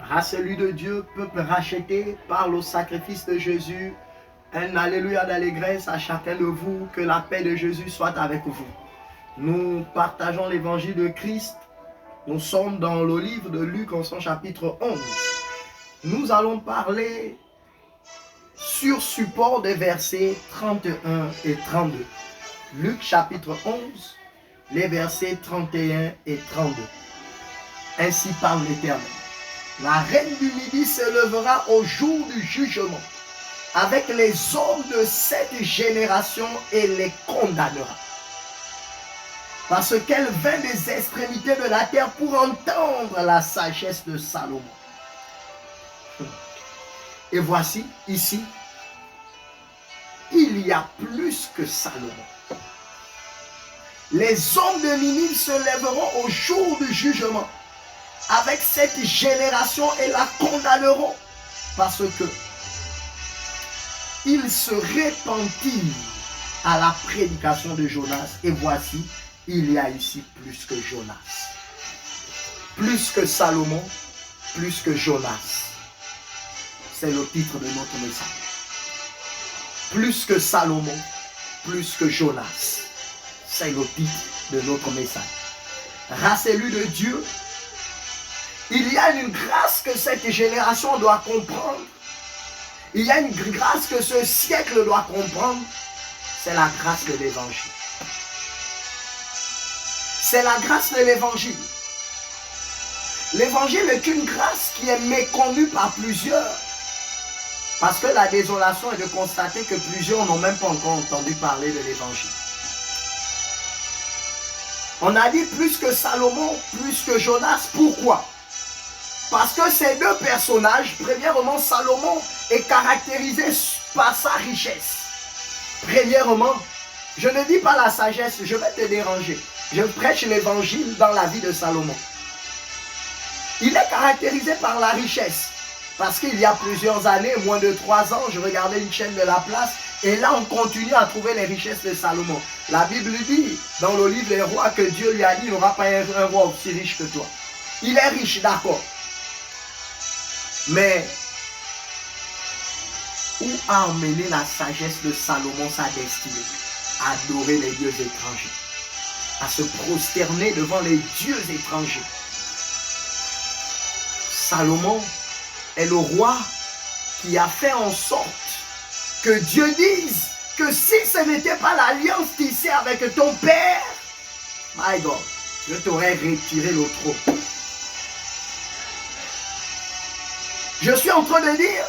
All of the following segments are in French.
Race élue de Dieu, peuple racheté par le sacrifice de Jésus. Un alléluia d'allégresse à chacun de vous. Que la paix de Jésus soit avec vous. Nous partageons l'évangile de Christ. Nous sommes dans le livre de Luc en son chapitre 11. Nous allons parler sur support des versets 31 et 32. Luc chapitre 11, les versets 31 et 32. Ainsi parle l'Éternel. La reine du Midi se lèvera au jour du jugement avec les hommes de cette génération et les condamnera. Parce qu'elle vint des extrémités de la terre pour entendre la sagesse de Salomon. Et voici, ici, il y a plus que Salomon. Les hommes de Ninive se lèveront au jour du jugement avec cette génération et la condamneront parce que ils se repentirent à la prédication de Jonas. Et voici, il y a ici plus que Jonas. Plus que Salomon, plus que Jonas. C'est le titre de notre message. Plus que Salomon, plus que Jonas. C'est le titre de notre message. Race élue de Dieu, il y a une grâce que cette génération doit comprendre. Il y a une grâce que ce siècle doit comprendre. C'est la grâce de l'évangile. C'est la grâce de l'évangile. L'évangile est une grâce qui est méconnue par plusieurs. Parce que la désolation est de constater que plusieurs n'ont même pas encore entendu parler de l'évangile. On a dit plus que Salomon, plus que Jonas. Pourquoi? Parce que ces deux personnages, premièrement, Salomon est caractérisé par sa richesse. Premièrement, je ne dis pas la sagesse, je vais te déranger. Je prêche l'évangile dans la vie de Salomon. Il est caractérisé par la richesse. Parce qu'il y a plusieurs années, moins de 3 ans, je regardais une chaîne de la place. Et là, on continue à trouver les richesses de Salomon. La Bible dit, dans le livre des rois, que Dieu lui a dit, il n'y aura pas un roi aussi riche que toi. Il est riche, d'accord. Mais, où a emmené la sagesse de Salomon sa destinée? À adorer les dieux étrangers. À se prosterner devant les dieux étrangers. Salomon est le roi qui a fait en sorte que Dieu dise que si ce n'était pas l'alliance tissée avec ton père, my God, je t'aurais retiré le trône. Je suis en train de dire,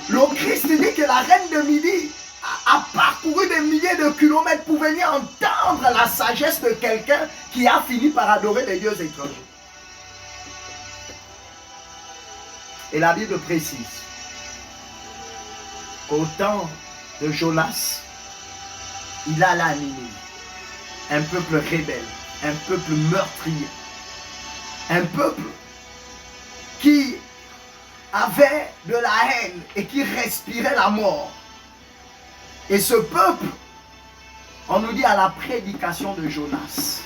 le Christ dit que la reine de Midi a parcouru des milliers de kilomètres pour venir entendre la sagesse de quelqu'un qui a fini par adorer les dieux étrangers. Et la Bible précise qu'au temps de Jonas, il a la Ninive, un peuple rebelle, un peuple meurtrier, un peuple qui avait de la haine et qui respirait la mort. Et ce peuple, on nous dit à la prédication de Jonas,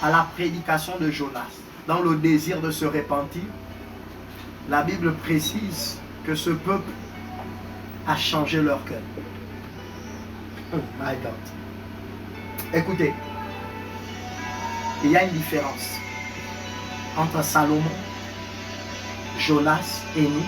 à la prédication de Jonas, dans le désir de se repentir, la Bible précise que ce peuple a changé leur cœur. Oh my God. Écoutez, il y a une différence entre Salomon, Jonas et nous.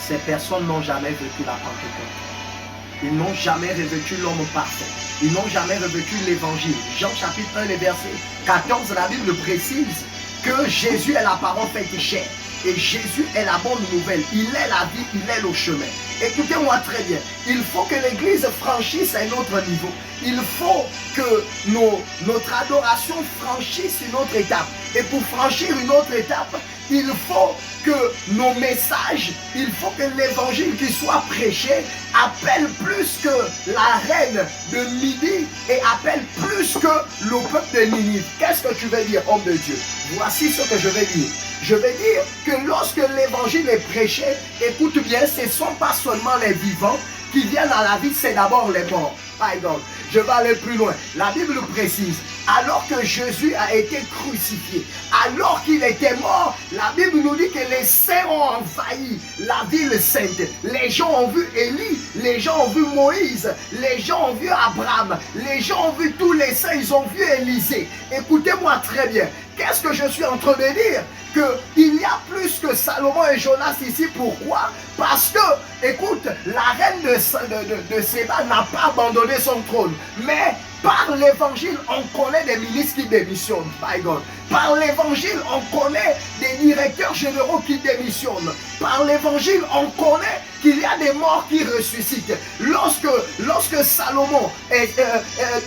Ces personnes n'ont jamais vécu la Pentecôte. Ils n'ont jamais revêtu l'homme parfait. Ils n'ont jamais revêtu l'évangile. Jean chapitre 1, les versets 14, la Bible précise que Jésus est la parole faite chair. Et Jésus est la bonne nouvelle. Il est la vie, il est le chemin. Écoutez-moi très bien. Il faut que l'Église franchisse un autre niveau. Il faut que notre adoration franchisse une autre étape. Et pour franchir une autre étape, il faut que nos messages, il faut que l'évangile qui soit prêché appelle plus que la reine de Midi et appelle plus que le peuple de Ninive. Qu'est-ce que tu veux dire, homme de Dieu? Voici ce que je vais dire. Je vais dire que lorsque l'évangile est prêché, écoute bien, ce ne sont pas seulement les vivants qui viennent à la vie, c'est d'abord les morts. My God, je vais aller plus loin. La Bible précise alors que Jésus a été crucifié, alors qu'il était mort, la Bible nous dit que les saints ont envahi la ville sainte. Les gens ont vu Élie, les gens ont vu Moïse, les gens ont vu Abraham, les gens ont vu tous les saints, ils ont vu Élisée. Écoutez-moi très bien, qu'est-ce que je suis en train de dire? Qu'il y a plus que Salomon et Jonas ici. Pourquoi? Parce que, écoute, la reine de Séba n'a pas abandonné son trône. Mais par l'évangile, on connaît des ministres qui démissionnent. My God. Par l'évangile, on connaît des directeurs généraux qui démissionnent. Par l'évangile, on connaît qu'il y a des morts qui ressuscitent. Lorsque Salomon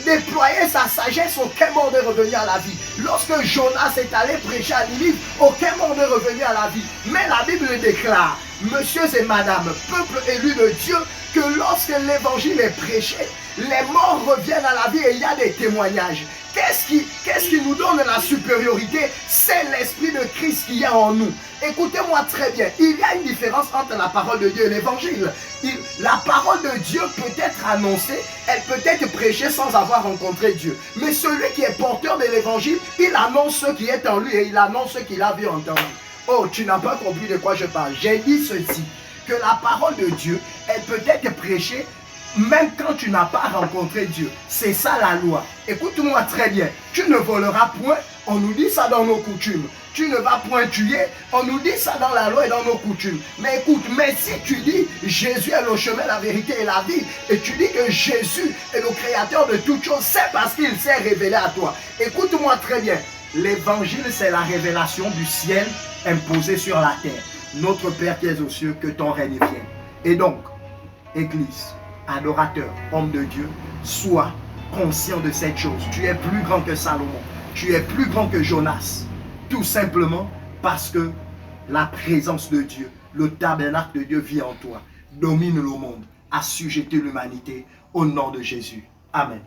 déployait sa sagesse, aucun mort n'est revenu à la vie. Lorsque Jonas est allé prêcher à Ninive, aucun mort n'est revenu à la vie. Mais la Bible déclare, messieurs et madame, peuple élu de Dieu, que lorsque l'évangile est prêché, les morts reviennent à la vie et il y a des témoignages. Qu'est-ce qui nous donne la supériorité? C'est l'Esprit de Christ qui est en nous. Écoutez-moi très bien, il y a une différence entre la parole de Dieu et l'évangile. La parole de Dieu peut être annoncée, elle peut être prêchée sans avoir rencontré Dieu. Mais celui qui est porteur de l'évangile, il annonce ce qui est en lui et il annonce ce qu'il a vu entendu. Oh, tu n'as pas compris de quoi je parle. J'ai dit ceci, que la parole de Dieu, elle peut être prêchée même quand tu n'as pas rencontré Dieu. C'est ça la loi. Écoute-moi très bien. Tu ne voleras point. On nous dit ça dans nos coutumes. Tu ne vas point tuer. On nous dit ça dans la loi et dans nos coutumes. Mais écoute, mais si tu dis Jésus est le chemin, la vérité et la vie, et tu dis que Jésus est le créateur de toutes choses, c'est parce qu'il s'est révélé à toi. Écoute-moi très bien. L'évangile, c'est la révélation du ciel imposée sur la terre. Notre Père qui es aux cieux, que ton règne vienne. Et donc, Église, adorateur, homme de Dieu, sois conscient de cette chose. Tu es plus grand que Salomon. Tu es plus grand que Jonas. Tout simplement parce que la présence de Dieu, le tabernacle de Dieu vit en toi. Domine le monde, assujettis l'humanité au nom de Jésus. Amen.